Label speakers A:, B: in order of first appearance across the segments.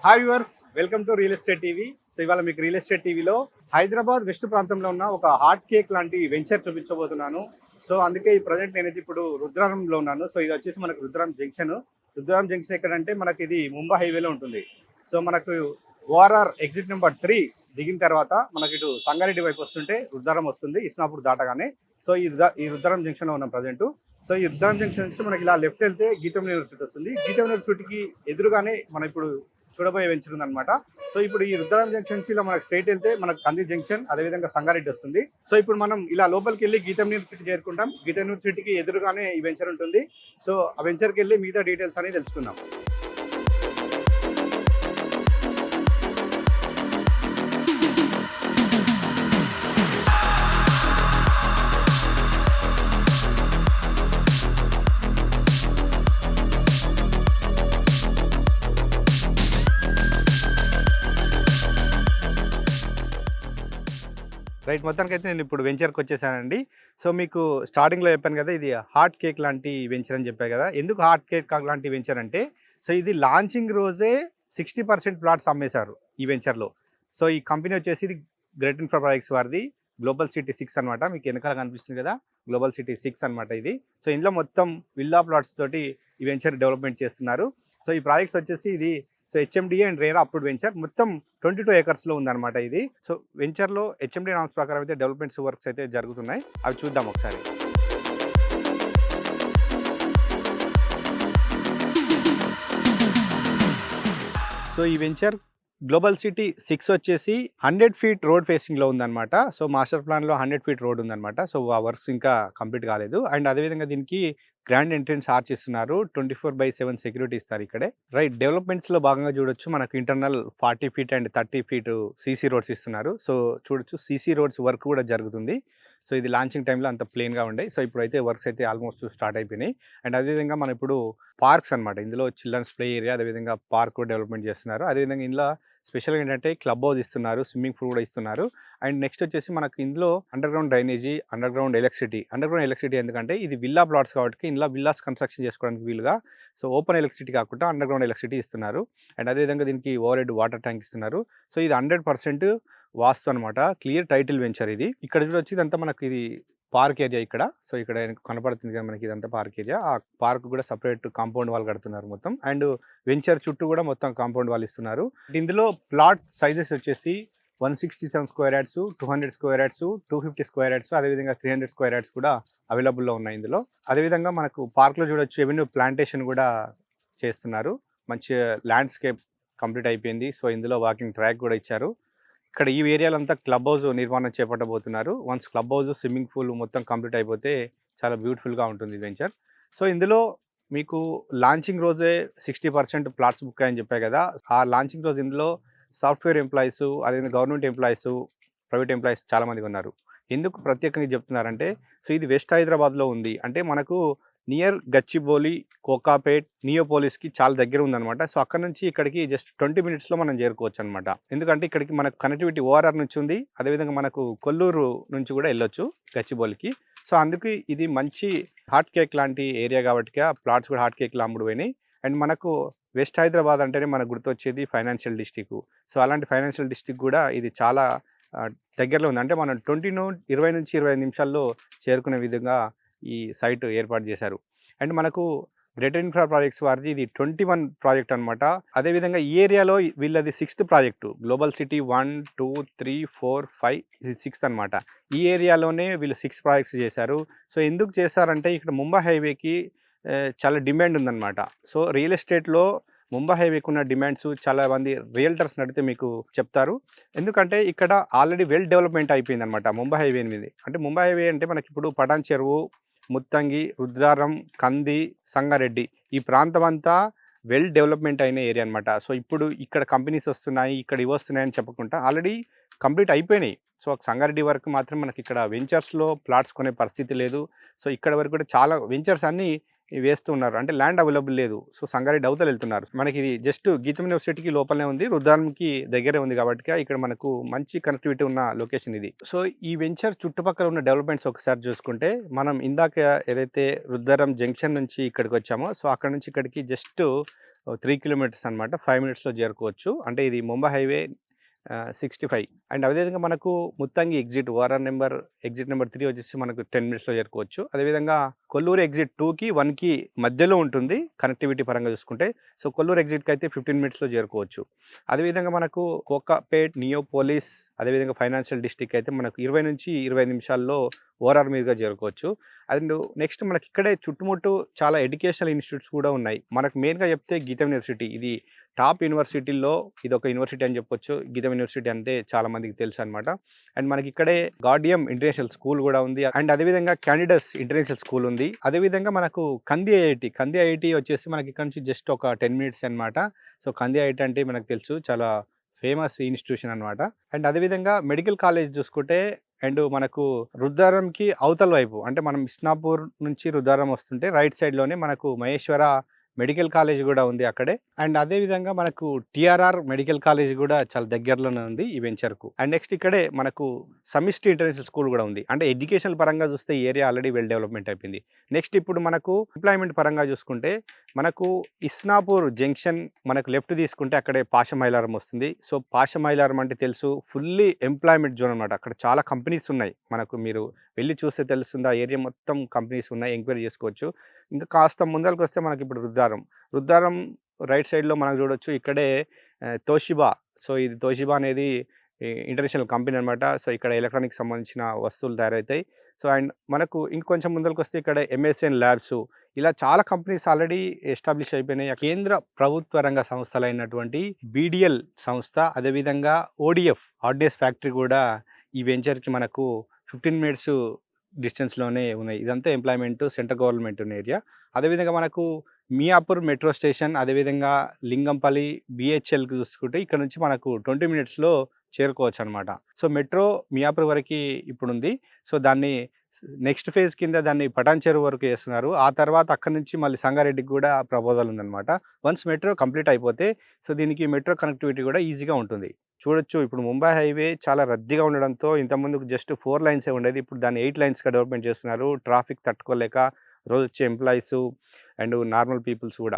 A: Hi viewers, welcome to real estate TV. So ఇవాళ మీకు real estate టీవీలో Hyderabad west ప్రాంతంలో ఉన్న ఒక హాట్ కేక్ లాంటి వెంచర్ చూపించబోతున్నాను. సో అందుకే ఈ ప్రజెంట్ నేనైతే ఇప్పుడు రుద్రారంలో ఉన్నాను. సో ఇది వచ్చేసి మనకు రుద్రారం జంక్షన్ ఎక్కడంటే మనకి ఇది ముంబై హైవేలో ఉంటుంది. సో మనకు ఓఆర్ఆర్ ఎగ్జిట్ నెంబర్ 3 దిగిన తర్వాత మనకి ఇటు సంగారెడ్డి వైపు వస్తుంటే రుద్రారం వస్తుంది, ఇస్నాపూర్ దాటగానే. సో ఈ రుద్రారం జంక్షన్లో ఉన్నాం ప్రజెంట్. సో ఈ రుద్రారం జంక్షన్ నుంచి మనకి ఇలా లెఫ్ట్ వెళ్తే గీతం యూనివర్సిటీ వస్తుంది. గీతం యూనివర్సిటీకి ఎదురుగానే మనం ఇప్పుడు చూడబోయే వెంచర్ ఉందన్నమాట. సో ఇప్పుడు ఈ రుద్రారం జంక్షన్ నుంచి ఇలా మనకు స్ట్రైట్ వెళ్తే మనకు కంది జంక్షన్, అదేవిధంగా సంగారెడ్డి వస్తుంది. సో ఇప్పుడు మనం ఇలా లోపలికి వెళ్ళి గీతం యూనివర్సిటీ చేరుకుంటాం. గీతం యూనివర్సిటీకి ఎదురుగానే ఈ వెంచర్ ఉంటుంది. సో ఆ వెంచర్కి వెళ్ళి మిగతా డీటెయిల్స్ అనేది తెలుసుకుందాం. రైట్, మొత్తానికైతే నేను ఇప్పుడు వెంచర్కి వచ్చేసానండి. సో మీకు స్టార్టింగ్లో చెప్పాను కదా, ఇది హాట్ కేక్ లాంటి వెంచర్ అని చెప్పాను కదా. ఎందుకు హాట్ కేక్ లాంటి వెంచర్ అంటే, సో ఇది లాంచింగ్ రోజే 60% ప్లాట్స్ అమ్మేశారు ఈ వెంచర్లో. సో ఈ కంపెనీ వచ్చేసి ఇది గ్రేట్ ఇన్ఫ్రా ప్రాజెక్ట్స్ వారిది, గ్లోబల్ సిటీ 6 అనమాట. మీకు వెనకాల కనిపిస్తుంది కదా, గ్లోబల్ సిటీ 6 అనమాట ఇది. సో ఇందులో మొత్తం విల్లా ప్లాట్స్ తోటి ఈ వెంచర్ డెవలప్మెంట్ చేస్తున్నారు. సో ఈ ప్రాజెక్ట్స్ వచ్చేసి ఇది HMDA and RERA approved venture, మొత్తం 22 ఏకర్స్లో ఉందన్నమాట ఇది. సో వెంచర్లో హెచ్ఎండి నామ్స్ ప్రకారం అయితే డెవలప్మెంట్స్ వర్క్స్ అయితే జరుగుతున్నాయి. అవి చూద్దాం ఒకసారి. సో ఈ వెంచర్ గ్లోబల్ సిటీ 6 వచ్చేసి 100 ఫీట్ రోడ్ ఫేసింగ్లో ఉందన్నమాట. సో మాస్టర్ ప్లాన్లో 100 ఫీట్ రోడ్ ఉందన్నమాట. సో ఆ వర్క్స్ ఇంకా కంప్లీట్ కాలేదు. అండ్ అదేవిధంగా దీనికి గ్రాండ్ ఎంట్రెన్స్ ఆర్చ్ ఇస్తున్నారు. 24/7 సెక్యూరిటీ ఇస్తారు ఇక్కడే. రైట్, డెవలప్మెంట్స్లో భాగంగా చూడొచ్చు, మనకు internal 40 feet and 30 feet CC roads ఇస్తున్నారు. సో చూడొచ్చు, సీసీ రోడ్స్ వర్క్ కూడా జరుగుతుంది. సో ఇది లాంచింగ్ టైంలో అంత ప్లెయిన్గా ఉండే. సో ఇప్పుడైతే వర్క్స్ అయితే ఆల్మోస్ట్ స్టార్ట్ అయిపోయినాయి. అండ్ అదేవిధంగా మనం ఇప్పుడు పార్క్స్ అనమాట, ఇందులో చిల్డ్రన్స్ ప్లే ఏరియా, అదేవిధంగా పార్క్ డెవలప్మెంట్ చేస్తున్నారు. అదేవిధంగా ఇందులో స్పెషల్గా ఏంటంటే క్లబ్ హౌస్ ఇస్తున్నారు, స్విమ్మింగ్ పూల్ కూడా ఇస్తున్నారు. అండ్ నెక్స్ట్ వచ్చేసి మనకు ఇందులో under ground drainage, under ground electricity ఎందుకంటే ఇది విల్లా ప్లాట్స్ కాబట్టి ఇందులో విల్లాస్ కన్స్ట్రక్షన్ చేసుకోవడానికి వీలుగా సో ఓపెన్ ఎలక్ట్రిసిటీ కాకుండా అండర్ గ్రౌండ్ ఎలక్ట్రిసిటీ ఇస్తున్నారు. అండ్ అదేవిధంగా దీనికి ఓవర్ హెడ్ వాటర్ ట్యాంక్ ఇస్తున్నారు. సో ఇది 100% వాస్తు అనమాట, క్లియర్ టైటిల్ వెంచర్ ఇది. ఇక్కడ చూడొచ్చు, ఇదంతా మనకి ఇది పార్క్ ఏరియా ఇక్కడ. సో ఇక్కడ కనపడుతుంది కదా మనకి, ఇదంతా పార్క్ ఏరియా. ఆ పార్క్ కూడా సపరేట్ కాంపౌండ్ వాల్ కడుతున్నారు మొత్తం. అండ్ వెంచర్ చుట్టూ కూడా మొత్తం కాంపౌండ్ వాల్ ఇస్తున్నారు. ఇందులో ప్లాట్ సైజెస్ వచ్చేసి 167 square yards, 200 square yards, 250 square yards, అదేవిధంగా 300 స్క్వేర్ యార్డ్స్ కూడా అవైలబుల్లో ఉన్నాయి ఇందులో. అదేవిధంగా మనకు పార్క్లో చూడొచ్చు, ఎవెన్యూ ప్లాంటేషన్ కూడా చేస్తున్నారు. మంచి ల్యాండ్స్కేప్ కంప్లీట్ అయిపోయింది. సో ఇందులో వాకింగ్ ట్రాక్ కూడా ఇచ్చారు. ఇక్కడ ఈ ఏరియాలో అంతా క్లబ్ హౌస్ నిర్మాణం చేపట్టబోతున్నారు. Once club house, swimming pool మొత్తం కంప్లీట్ అయిపోతే చాలా బ్యూటిఫుల్గా ఉంటుంది వెంచర్. సో ఇందులో మీకు లాంచింగ్ రోజే 60% ప్లాట్స్ బుక్ అని చెప్పాయి కదా. ఆ లాంచింగ్ రోజు ఇందులో సాఫ్ట్వేర్ ఎంప్లాయీస్, అదేవిధంగా గవర్నమెంట్ ఎంప్లాయీస్, ప్రైవేట్ ఎంప్లాయీస్ చాలామంది ఉన్నారు. ఎందుకు ప్రత్యేకంగా చెప్తున్నారంటే, సో ఇది వెస్ట్ హైదరాబాద్లో ఉంది, అంటే మనకు నియర్ గచ్చిబౌలి, కోకాపేట్, నియోపోలిస్కి చాలా దగ్గర ఉందన్నమాట. సో అక్కడ నుంచి ఇక్కడికి జస్ట్ 20 మినిట్స్లో మనం చేరుకోవచ్చు అనమాట. ఎందుకంటే ఇక్కడికి మనకు కనెక్టివిటీ ఓఆర్ఆర్ నుంచి ఉంది, అదేవిధంగా మనకు కొల్లూరు నుంచి కూడా వెళ్ళొచ్చు గచ్చిబౌలికి. సో అందుకు ఇది మంచి హాట్ కేక్ లాంటి ఏరియా కాబట్టి ప్లాట్స్ కూడా హాట్ కేక్లో అమ్ముడు పోయినాయి. అండ్ మనకు వెస్ట్ హైదరాబాద్ అంటేనే మనకు గుర్తొచ్చేది ఫైనాన్షియల్ డిస్ట్రిక్ట్. సో అలాంటి ఫైనాన్షియల్ డిస్ట్రిక్ట్ కూడా ఇది చాలా దగ్గరలో ఉంది. అంటే మనం 20 నుంచి 25 నిమిషాల్లో చేరుకునే విధంగా ఈ సైట్ ఏర్పాటు చేశారు. అండ్ మనకు గ్రేటర్ ఇన్ఫ్రా ప్రాజెక్ట్స్ వారిది ఇది 21 ప్రాజెక్ట్ అనమాట. అదేవిధంగా ఈ ఏరియాలో వీళ్ళది 6th ప్రాజెక్టు, గ్లోబల్ సిటీ 1, 2, 3, 4, 5, ఇది 6th అనమాట. ఈ ఏరియాలోనే వీళ్ళు 6 ప్రాజెక్ట్స్ చేశారు. సో ఎందుకు చేశారంటే ఇక్కడ ముంబై హైవేకి చాలా డిమాండ్ ఉందన్నమాట. సో రియల్ ఎస్టేట్లో ముంబై హైవేకి ఉన్న డిమాండ్స్ చాలా మంది రియల్టర్స్ అడిగితే మీకు చెప్తారు. ఎందుకంటే ఇక్కడ ఆల్రెడీ వెల్ డెవలప్మెంట్ అయిపోయింది అనమాట ముంబై హైవే మీద. అంటే ముంబై హైవే అంటే మనకి ఇప్పుడు పటాన్ చెరువు, ముత్తంగి, రుద్రారం, కంది, సంగారెడ్డి ఈ ప్రాంతం అంతా వెల్ డెవలప్మెంట్ అయిన ఏరియా అనమాట. సో ఇప్పుడు ఇక్కడ కంపెనీస్ వస్తున్నాయి, ఇక్కడ ఇవి వస్తున్నాయని చెప్పకుండా ఆల్రెడీ కంప్లీట్ అయిపోయినాయి. సో సంగారెడ్డి వరకు మాత్రం మనకి ఇక్కడ వెంచర్స్లో ప్లాట్స్ కొనే పరిస్థితి లేదు. సో ఇక్కడ వరకు కూడా చాలా వెంచర్స్ అన్నీ వేస్తున్నారు, అంటే ల్యాండ్ అవైలబుల్ లేదు. సో సంగారెడ్డి అవతల వెళ్తున్నారు. మనకి ఇది జస్ట్ గీతం యూనివర్సిటీకి లోపలనే ఉంది, రుద్రారంకి దగ్గరే ఉంది కాబట్టి ఇక్కడ మనకు మంచి కనెక్టివిటీ ఉన్న లొకేషన్ ఇది. సో ఈ వెంచర్ చుట్టుపక్కల ఉన్న డెవలప్మెంట్స్ ఒకసారి చూసుకుంటే, మనం ఇందాక ఏదైతే రుద్రారం జంక్షన్ నుంచి ఇక్కడికి వచ్చామో, సో అక్కడ నుంచి ఇక్కడికి జస్ట్ 3 కిలోమీటర్స్ అనమాట. 5 మినిట్స్‌లో చేరుకోవచ్చు. అంటే ఇది ముంబై హైవే 65 అండ్ అదేవిధంగా మనకు ముత్తంగి ఎగ్జిట్ నెంబర్ 3 వచ్చేసి మనకు 10 మినిట్స్‌లో చేరుకోవచ్చు. అదేవిధంగా కొల్లూరు ఎగ్జిట్ 2కి, 1కి మధ్యలో ఉంటుంది కనెక్టివిటీ పరంగా చూసుకుంటే. సో, కొల్లూరు ఎగ్జిట్‌కి అయితే 15 మినిట్స్‌లో చేరుకోవచ్చు. అదేవిధంగా మనకు కోకాపేట్, నియోపోలిస్, అదేవిధంగా ఫైనాన్షియల్ డిస్ట్రిక్ట్ అయితే మనకు 20-25 నిమిషాల్లో ఓఆర్ఆర్ మీదుగా చేరుకోవచ్చు. అండ్ నెక్స్ట్ మనకి ఇక్కడే చుట్టుముట్టు చాలా ఎడ్యుకేషనల్ ఇన్‌స్టిట్యూట్స్ కూడా ఉన్నాయి. మనకు మెయిన్‌గా చెప్తే గీతం యూనివర్సిటీ ఇది టాప్ యూనివర్సిటీల్లో ఇదొక యూనివర్సిటీ అని చెప్పొచ్చు. గీతం యూనివర్సిటీ అంటే చాలా మందికి తెలుసనమాట. అండ్ మనకి ఇక్కడే గార్డియం ఇంటర్నేషనల్ స్కూల్ కూడా ఉంది. అండ్ అదేవిధంగా క్యాండిడస్ ఇంటర్నేషనల్ స్కూల్ ఉంది. అదేవిధంగా మనకు కంది ఐఐటీ వచ్చేసి మనకి ఇక్కడ నుంచి జస్ట్ ఒక 10 మినిట్స్ అనమాట. సో, కంది ఐఐటీ అంటే మనకు తెలుసు చాలా ఫేమస్ ఇన్‌స్టిట్యూషన్ అనమాట. అండ్ అదేవిధంగా మెడికల్ కాలేజ్ చూసుకుంటే అండ్ మనకు రుద్రారంకి అవతల వైపు అంటే మనం ఇస్నాపూర్ నుంచి రుద్రారం వస్తుంటే రైట్ సైడ్‌లోనే మనకు మహేశ్వర మెడికల్ కాలేజ్ కూడా ఉంది అక్కడే. అండ్ అదే విధంగా మనకు టీఆర్ఆర్ మెడికల్ కాలేజ్ కూడా చాలా దగ్గరలోనే ఉంది ఈ వెంచర్‌కు. అండ్ నెక్స్ట్ ఇక్కడే మనకు సమిష్టి ఇంటర్నేషనల్ స్కూల్ కూడా ఉంది. అంటే ఎడ్యుకేషనల్ పరంగా చూస్తే ఈ ఏరియా ఆల్రెడీ వెల్ డెవలప్‌మెంట్ అయిపోయింది. నెక్స్ట్ ఇప్పుడు మనకు ఎంప్లాయ్‌మెంట్ పరంగా చూసుకుంటే మనకు ఇస్నాపూర్ జంక్షన్ మనకు లెఫ్ట్ తీసుకుంటే అక్కడే పాషమైలారం వస్తుంది. సో, పాషమైలారం అంటే తెలుసు ఫుల్లీ ఎంప్లాయ్‌మెంట్ జోన్ అనమాట. అక్కడ చాలా కంపెనీస్ ఉన్నాయి. మనకు మీరు వెళ్లి చూస్తే తెలుస్తుంది. ఆ ఏరియా మొత్తం కంపెనీస్ ఉన్నాయి. ఎంక్వైరీ చేసుకోవచ్చు. ఇంకా కాస్త ముందలకొస్తే మనకిప్పుడు రుద్రారం రైట్ సైడ్‌లో మనం చూడొచ్చు. ఇక్కడే తోషిబా. సో, ఇది తోషిబా అనేది ఇంటర్నేషనల్ కంపెనీ అనమాట. సో, ఇక్కడ ఎలక్ట్రానిక్స్ సంబంధించిన వస్తువులు తయారవుతాయి. సో, అండ్ మనకు ఇంకొంచెం ముందలకొస్తే ఇక్కడ ఎంఎస్ఎన్ ల్యాబ్స్ ఇలా చాలా కంపెనీస్ ఆల్రెడీ ఎస్టాబ్లిష్ అయిపోయినాయి. కేంద్ర ప్రభుత్వ రంగ సంస్థలైనటువంటి బీడీఎల్ సంస్థ, అదేవిధంగా ఓడీఎఫ్ ఆర్డినెన్స్ ఫ్యాక్టరీ కూడా ఈ వెంచర్‌కి మనకు 15 మినిట్స్ డిస్టెన్స్‌లోనే ఉన్నాయి. ఇదంతా ఎంప్లాయ్‌మెంట్ సెంట్రల్ గవర్నమెంట్ ఉన్న ఏరియా. అదేవిధంగా మనకు మియాపూర్ మెట్రో స్టేషన్, అదేవిధంగా లింగంపల్లి, బీహెచ్ఎల్‌కి చూసుకుంటే ఇక్కడ నుంచి మనకు 20 మినిట్స్‌లో చేరుకోవచ్చనమాట. సో, మెట్రో మియాపూర్ వరకి ఇప్పుడుంది. సో, దాన్ని నెక్స్ట్ ఫేజ్ కింద దాన్ని పటాన్ చెరువు వరకు చేస్తున్నారు. ఆ తర్వాత అక్కడి నుంచి మళ్ళీ సంగారెడ్డికి కూడా ప్రపోజల్ ఉందనమాట. వన్స్ మెట్రో కంప్లీట్ అయిపోతే సో, దీనికి మెట్రో కనెక్టివిటీ కూడా ఈజీగా ఉంటుంది. చూడొచ్చు ఇప్పుడు ముంబై హైవే చాలా రద్దీగా ఉండడంతో ఇంతకుముందుకు జస్ట్ 4 లైన్సే ఉండేది. ఇప్పుడు దాన్ని 8 లైన్స్‌గా డెవలప్‌మెంట్ చేస్తున్నారు. ట్రాఫిక్ తట్టుకోలేక రోజొచ్చే ఎంప్లాయీసు అండ్ నార్మల్ పీపుల్స్ కూడా.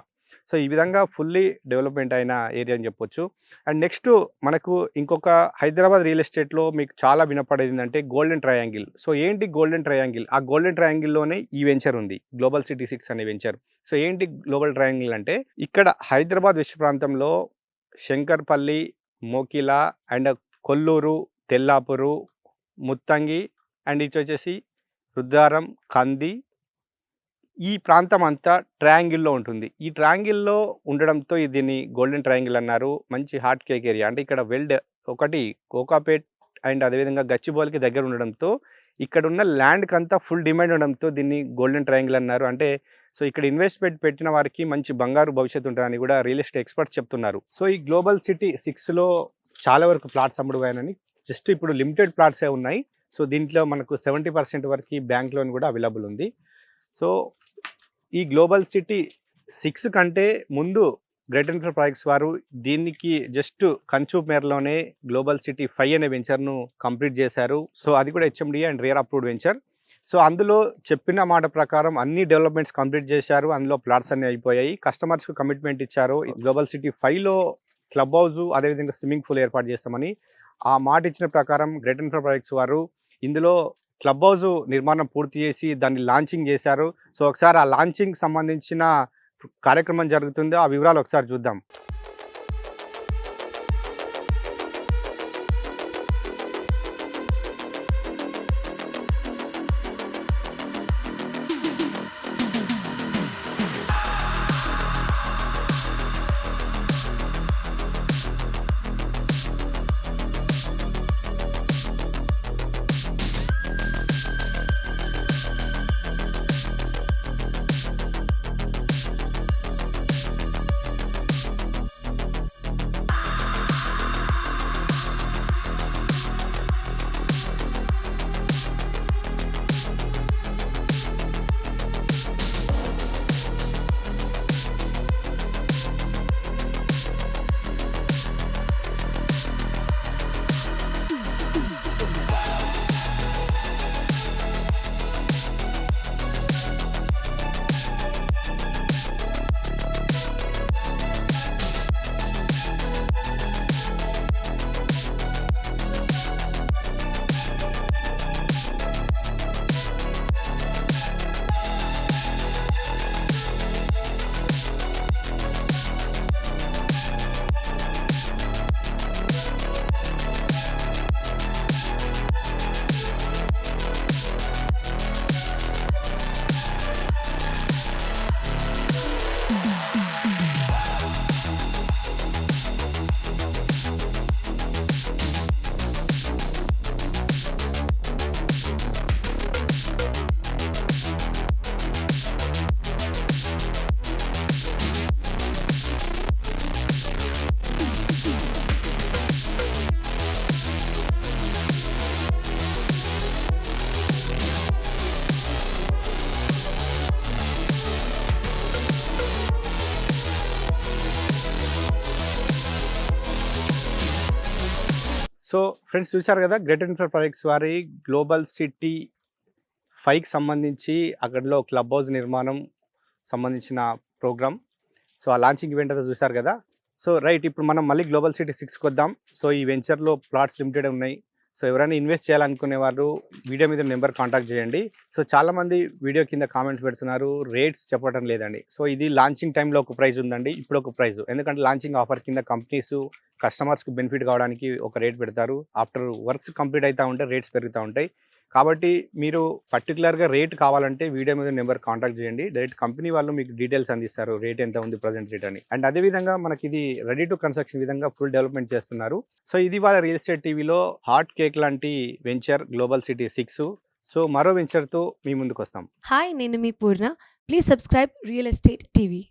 A: సో, ఈ విధంగా ఫుల్లీ డెవలప్‌మెంట్ అయిన ఏరియా అని చెప్పొచ్చు. అండ్ నెక్స్ట్ మనకు ఇంకొక హైదరాబాద్ రియల్ ఎస్టేట్‌లో మీకు చాలా వినపడేది ఏంటంటే గోల్డెన్ ట్రయాంగిల్. సో, ఏంటి గోల్డెన్ ట్రయాంగిల్? ఆ గోల్డెన్ ట్రయాంగిల్‌లోనే ఈ వెంచర్ ఉంది. గ్లోబల్ సిటీ 6 అనే వెంచర్. సో, ఏంటి గ్లోబల్ ట్రయాంగిల్ అంటే ఇక్కడ హైదరాబాద్ వెస్ట్ ప్రాంతంలో శంకర్పల్లి, మోకిలా అండ్ కొల్లూరు, తెల్లాపూరు, ముత్తంగి అండ్ ఇటొచ్చేసి రుద్రారం, కంది ఈ ప్రాంతం అంతా ట్రయాంగిల్‌లో ఉంటుంది. ఈ ట్రయాంగిల్‌లో ఉండడంతో దీన్ని గోల్డెన్ ట్రయాంగిల్ అన్నారు. మంచి హాట్ కేక్ ఏరియా. అంటే ఇక్కడ ఒకటి కోకాపేట్ అండ్ అదేవిధంగా గచ్చిబౌలికి దగ్గర ఉండడంతో ఇక్కడున్న ల్యాండ్‌కంతా ఫుల్ డిమాండ్ ఉండడంతో దీన్ని గోల్డెన్ ట్రయాంగిల్ అన్నారు. అంటే సో, ఇక్కడ ఇన్వెస్ట్‌మెంట్ పెట్టిన వారికి మంచి బంగారు భవిష్యత్తు ఉంటదని కూడా రియల్ ఎస్టేట్ ఎక్స్పర్ట్స్ చెప్తున్నారు. సో, ఈ గ్లోబల్ సిటీ 6లో చాలా వరకు ప్లాట్స్ అమ్ముడుపోయాయని జస్ట్ ఇప్పుడు లిమిటెడ్ ప్లాట్సే ఉన్నాయి. సో, దీంట్లో మనకు 70% వరకు బ్యాంక్ లోన్ కూడా అవైలబుల్ ఉంది. సో, ఈ గ్లోబల్ సిటీ 6 కంటే ముందు గ్రేట్ ఇన్ఫ్రా ప్రాజెక్ట్స్ వారు దీనికి జస్ట్ కంచూప్ మేరలోనే గ్లోబల్ సిటీ 5 అనే వెంచర్‌ను కంప్లీట్ చేశారు. సో, అది కూడా HMDA and rare approved venture. So, అందులో చెప్పిన మాట ప్రకారం అన్ని డెవలప్‌మెంట్స్ కంప్లీట్ చేశారు. అందులో ప్లాట్స్ అన్నీ అయిపోయాయి. కస్టమర్స్‌కు కమిట్మెంట్ ఇచ్చారు. గ్లోబల్ సిటీ 5లో క్లబ్ హౌస్ అదేవిధంగా స్విమ్మింగ్ పూల్ ఏర్పాటు చేస్తామని ఆ మాట ఇచ్చిన ప్రకారం గ్రేట్ ఇన్ఫ్రా ప్రాజెక్ట్స్ వారు ఇందులో క్లబ్ హౌస్ నిర్మాణం పూర్తి చేసి దాన్ని లాంచింగ్ చేశారు. సో, ఒకసారి ఆ లాంచింగ్ సంబంధించిన కార్యక్రమం జరుగుతుందో ఆ వివరాలు ఒకసారి చూద్దాం. సో ఫ్రెండ్స్ చూశారు కదా, గ్రేటర్ ఇన్ఫ్రా ప్రాజెక్ట్స్ వారి గ్లోబల్ సిటీ 5కి సంబంధించి అక్కడలో క్లబ్ హౌస్ నిర్మాణం సంబంధించిన ప్రోగ్రామ్. సో ఆ లాంచింగ్ ఈవెంట్ అయితే చూశారు కదా. సో రైట్, ఇప్పుడు మనం మళ్ళీ గ్లోబల్ సిటీ 6కి వద్దాం. సో ఈ వెంచర్లో ప్లాట్స్ లిమిటెడ్ ఉన్నాయి. సో ఎవరైనా ఇన్వెస్ట్ చేయాలనుకునే వారు వీడియో మీద నెంబర్ కాంటాక్ట్ చేయండి. సో చాలామంది వీడియో కింద కామెంట్స్ పెడుతున్నారు, రేట్స్ చెప్పడం లేదండి. సో ఇది లాంచింగ్ టైంలో ఒక ప్రైస్ ఉందండి, ఇప్పుడు ఒక ప్రైస్. ఎందుకంటే లాంచింగ్ ఆఫర్ కింద కంపెనీస్ కస్టమర్స్కి బెనిఫిట్ కావడానికి ఒక రేట్ పెడతారు. ఆఫ్టర్ వర్క్స్ కంప్లీట్ అవుతూ ఉంటే రేట్స్ పెరుగుతూ ఉంటాయి. కాబట్టి మీరు పర్టికులర్గా రేట్ కావాలంటే వీడియో మీద నెంబర్ కాంటాక్ట్ చేయండి. డైరెక్ట్ కంపెనీ వాళ్ళు మీకు డీటెయిల్స్ అందిస్తారు, రేట్ ఎంత ఉంది ప్రజెంట్ రేట్ అని. అండ్ అదేవిధంగా మనకి ఇది రెడీ టు కన్స్ట్రక్షన్ విధంగా ఫుల్ డెవలప్మెంట్ చేస్తున్నారు. సో ఇది వాళ్ళ రియల్ ఎస్టేట్ టీవీలో హాట్ కేక్ లాంటి వెంచర్ గ్లోబల్ సిటీ 6. సో మరో వెంచర్తో మీ ముందుకు వస్తాం.
B: హాయ్, నేను మీ Poorna. Please subscribe real estate TV.